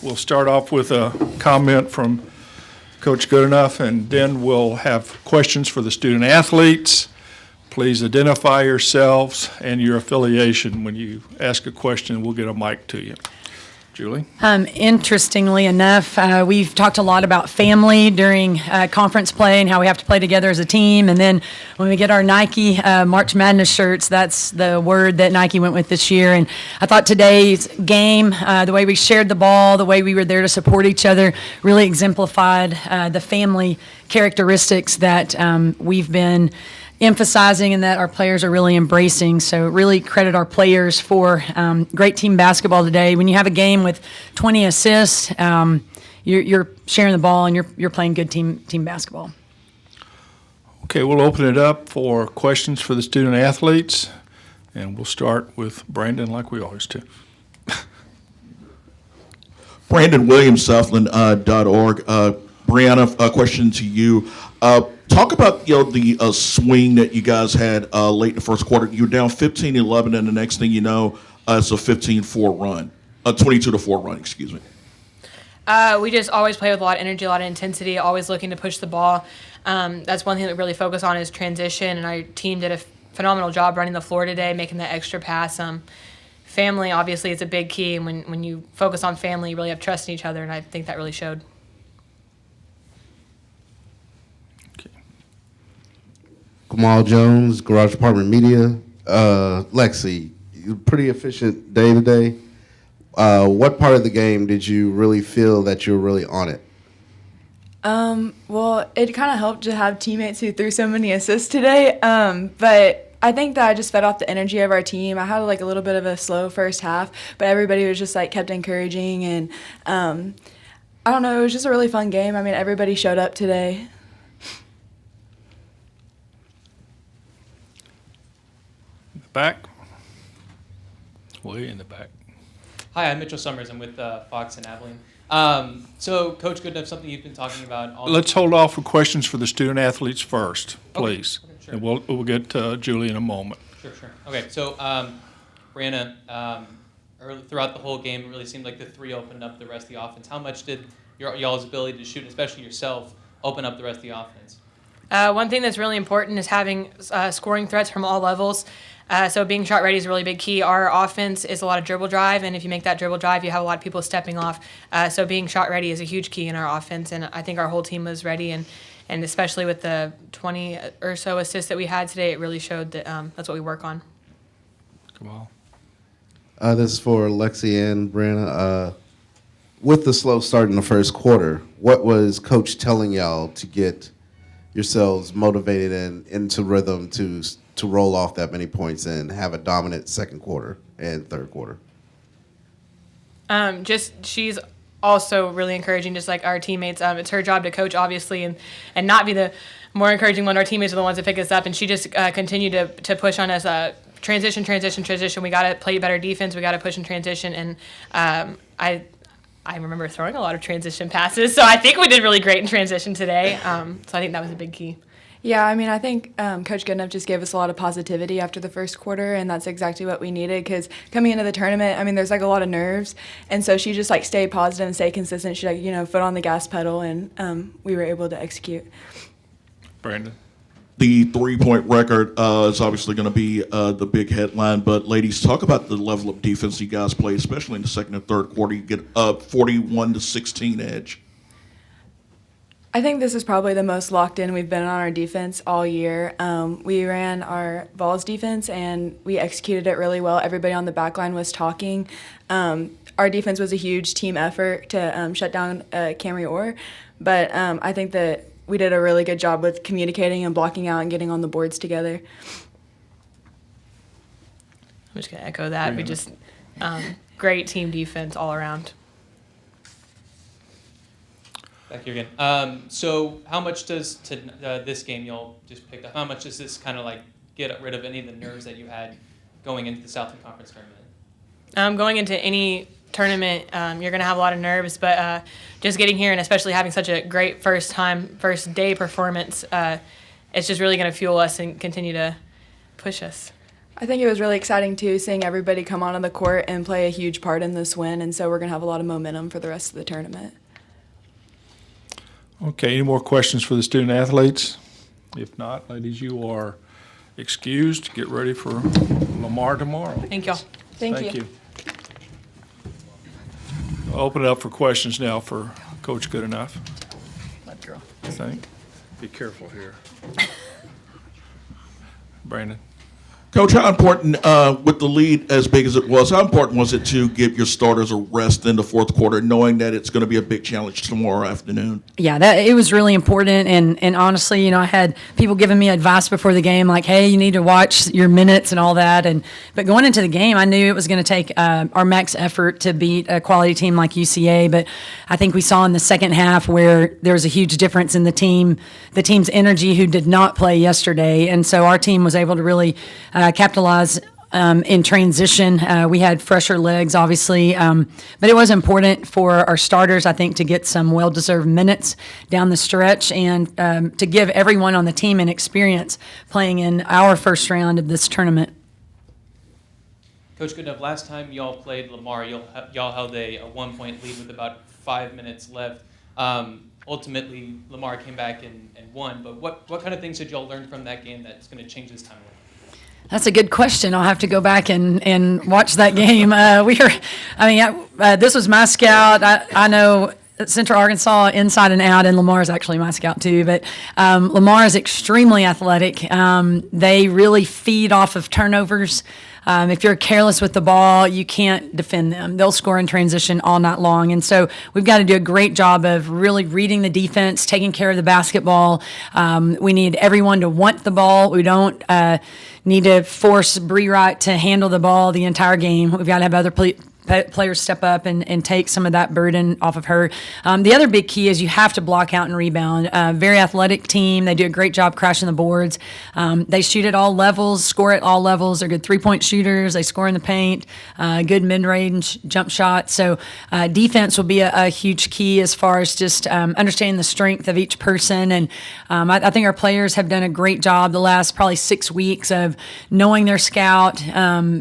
We'll start off with a comment from Coach Goodenough, and then we'll have questions for the student athletes. Please identify yourselves and your affiliation. When you ask a question, we'll get a mic to you. Julie? Interestingly enough, we've talked a lot about family during conference play and how we have to play together as a team. And then when we get our Nike March Madness shirts, that's the word that Nike went with this year. And I thought today's game, the way we shared the ball, the way we were there to support each other, really exemplified the family characteristics that we've been emphasizing and that our players are really embracing. So really credit our players for great team basketball today. When you have a game with 20 assists, you're sharing the ball and you're playing good team basketball. Okay, we'll open it up for questions for the student athletes, and we'll start with Brandon like we always do. Brandon Williams, Southland.org. Breanna, a question to you. Talk about the swing that you guys had late in the first quarter. You were down 15-11, and the next thing you know, it's a 15-4 run, a 22-4 run. Excuse me. We just always play with a lot of energy, a lot of intensity, always looking to push the ball. That's one thing that we really focus on is transition, and our team did a phenomenal job running the floor today, making that extra pass. Family, obviously, is a big key, and when you focus on family, you really have trust in each other, and I think that really showed. Kamal Jones, Garage Department Media. Lexie, pretty efficient day today. What part of the game did you really feel that you were really on it? Well, it kind of helped to have teammates who threw so many assists today, but I think that I just fed off the energy of our team. I had like a little bit of a slow first half, but everybody was just like kept encouraging, and I don't know, it was just a really fun game. I mean, everybody showed up today. Back. Way in the back. Hi, I'm Mitchell Summers. I'm with Fox and Abilene. So, Coach Goodenough, something you've been talking about all Let's hold off for questions for the student athletes first, please. Okay, sure. And we'll get Julie in a moment. Sure. Okay, so Breanna, throughout the whole game, it really seemed like the three opened up the rest of the offense. How much did y'all's ability to shoot, especially yourself, open up the rest of the offense? One thing that's really important is having scoring threats from all levels. So being shot ready is a really big key. Our offense is a lot of dribble drive, and if you make that dribble drive, you have a lot of people stepping off. So being shot ready is a huge key in our offense, and I think our whole team was ready, and especially with the 20 or so assists that we had today, it really showed that that's what we work on. Come This is for Lexie and Breanna. With the slow start in the first quarter, what was Coach telling y'all to get yourselves motivated and into rhythm to roll off that many points and have a dominant second quarter and third quarter? She's also really encouraging, just like our teammates. It's her job to coach, obviously, and not be the more encouraging when our teammates are the ones that pick us up. And she just continued to push on us. Transition. We got to play better defense. We got to push in transition. And I remember throwing a lot of transition passes, so I think we did really great in transition today. So I think that was a big key. Yeah, I mean, I think Coach Goodenough just gave us a lot of positivity after the first quarter, and that's exactly what we needed because coming into the tournament, I mean, there's like a lot of nerves, and so she just like stayed positive and stayed consistent. She like, foot on the gas pedal, and we were able to execute. Brandon. The three-point record is obviously going to be the big headline, but ladies, talk about the level of defense you guys play, especially in the second and third quarter. You get a 41-16 edge. I think this is probably the most locked in we've been on our defense all year. We ran our Vols defense, and we executed it really well. Everybody on the back line was talking. Our defense was a huge team effort to shut down Camry Orr, but I think that we did a really good job with communicating and blocking out and getting on the boards together. I'm just going to echo that. We just great team defense all around. Back here again. So how much does this game y'all just picked up, how much does this kind of like get rid of any of the nerves that you had going into the Southland Conference tournament? Going into any tournament, you're going to have a lot of nerves, but just getting here and especially having such a great first day performance, it's just really going to fuel us and continue to push us. I think it was really exciting too, seeing everybody come onto the court and play a huge part in this win, and so we're going to have a lot of momentum for the rest of the tournament. Okay, any more questions for the student athletes? If not, ladies, you are excused. Get ready for Lamar tomorrow. Thank y'all. Thank you. I'll open it up for questions now for Coach Goodenough. I think. Be careful here. Brandon. Coach, how important, with the lead as big as it was, how important was it to give your starters a rest in the fourth quarter, knowing that it's going to be a big challenge tomorrow afternoon? Yeah, it was really important, and honestly, I had people giving me advice before the game, like, hey, you need to watch your minutes and all that, but going into the game, I knew it was going to take our max effort to beat a quality team like UCA, but I think we saw in the second half where there was a huge difference in the team's energy who did not play yesterday, and so our team was able to really capitalize in transition. We had fresher legs, obviously, but it was important for our starters, I think, to get some well-deserved minutes down the stretch and to give everyone on the team an experience playing in our first round of this tournament. Coach Goodenough, last time y'all played Lamar, y'all held a 1-point lead with about 5 minutes left. Ultimately, Lamar came back and won, but what kind of things did y'all learn from that game that's going to change this time around? That's a good question. I'll have to go back and watch that game. This was my scout. I know Central Arkansas inside and out, and Lamar is actually my scout too. But Lamar is extremely athletic. They really feed off of turnovers. If you're careless with the ball, you can't defend them. They'll score in transition all night long. And so we've got to do a great job of really reading the defense, taking care of the basketball. We need everyone to want the ball. We don't need to force Wright to handle the ball the entire game. We've got to have other players step up and take some of that burden off of her. The other big key is you have to block out and rebound. Very athletic team. They do a great job crashing the boards. They shoot at all levels, score at all levels. They're good three-point shooters. They score in the paint, good mid-range jump shots. So defense will be a huge key as far as just understanding the strength of each person. And I think our players have done a great job the last probably 6 weeks of knowing their scout,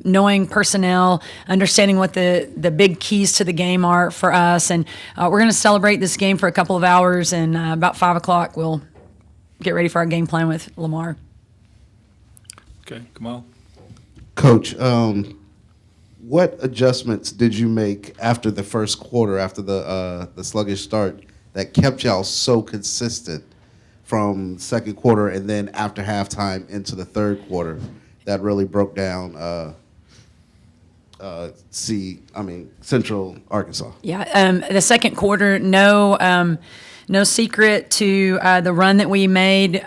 knowing personnel, understanding what the big keys to the game are for us. And we're going to celebrate this game for a couple of hours, and about 5 o'clock we'll get ready for our game plan with Lamar. Okay, Kamal. Coach, what adjustments did you make after the first quarter, after the sluggish start, that kept y'all so consistent from second quarter and then after halftime into the third quarter that really broke down Central Arkansas? Yeah, the second quarter, no secret to the run that we made.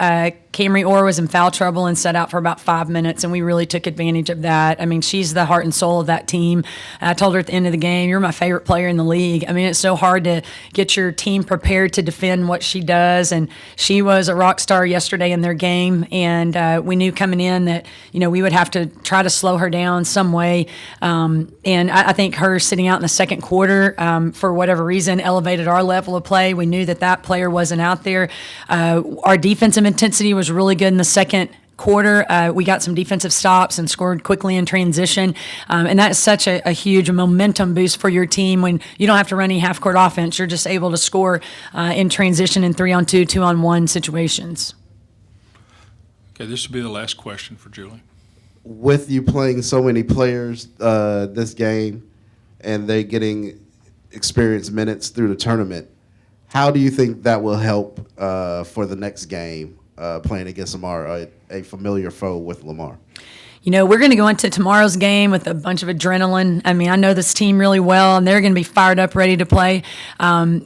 Camry Orr was in foul trouble and sat out for about 5 minutes, and we really took advantage of that. I mean, she's the heart and soul of that team. I told her at the end of the game, you're my favorite player in the league. I mean, it's so hard to get your team prepared to defend what she does, and she was a rock star yesterday in their game, and we knew coming in that, we would have to try to slow her down some way, and I think her sitting out in the second quarter, for whatever reason, elevated our level of play. We knew that player wasn't out there. Our defensive intensity was really good in the second quarter. We got some defensive stops and scored quickly in transition. And that's such a huge momentum boost for your team when you don't have to run any half-court offense. You're just able to score in transition in 3-on-2, 2-on-1 situations. Okay, this will be the last question for Julie. With you playing so many players this game and they getting experience minutes through the tournament, how do you think that will help for the next game playing against Lamar, a familiar foe with Lamar? We're going to go into tomorrow's game with a bunch of adrenaline. I mean, I know this team really well, and they're going to be fired up, ready to play.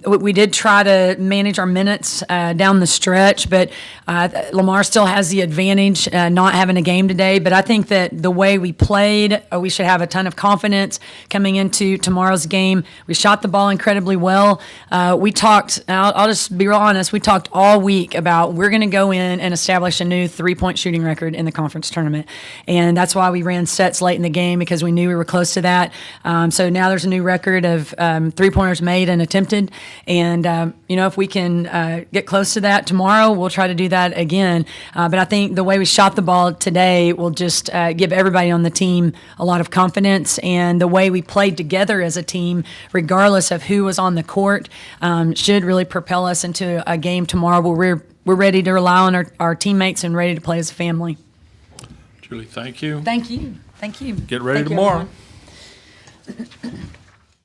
We did try to manage our minutes down the stretch, but Lamar still has the advantage not having a game today. But I think that the way we played, we should have a ton of confidence coming into tomorrow's game. We shot the ball incredibly well. We talked, I'll just be real honest, we talked all week about we're going to go in and establish a new three-point shooting record in the conference tournament. And and that's why we ran sets late in the game, because we knew we were close to that. So now there's a new record of 3-pointers made and attempted, and if we can get close to that tomorrow, we'll try to do that again. But I think the way we shot the ball today will just give everybody on the team a lot of confidence, and the way we played together as a team, regardless of who was on the court, should really propel us into a game tomorrow where we're ready to rely on our teammates and ready to play as a family. Julie, thank you. Thank you. Thank you. Get ready Thank you, tomorrow. everyone.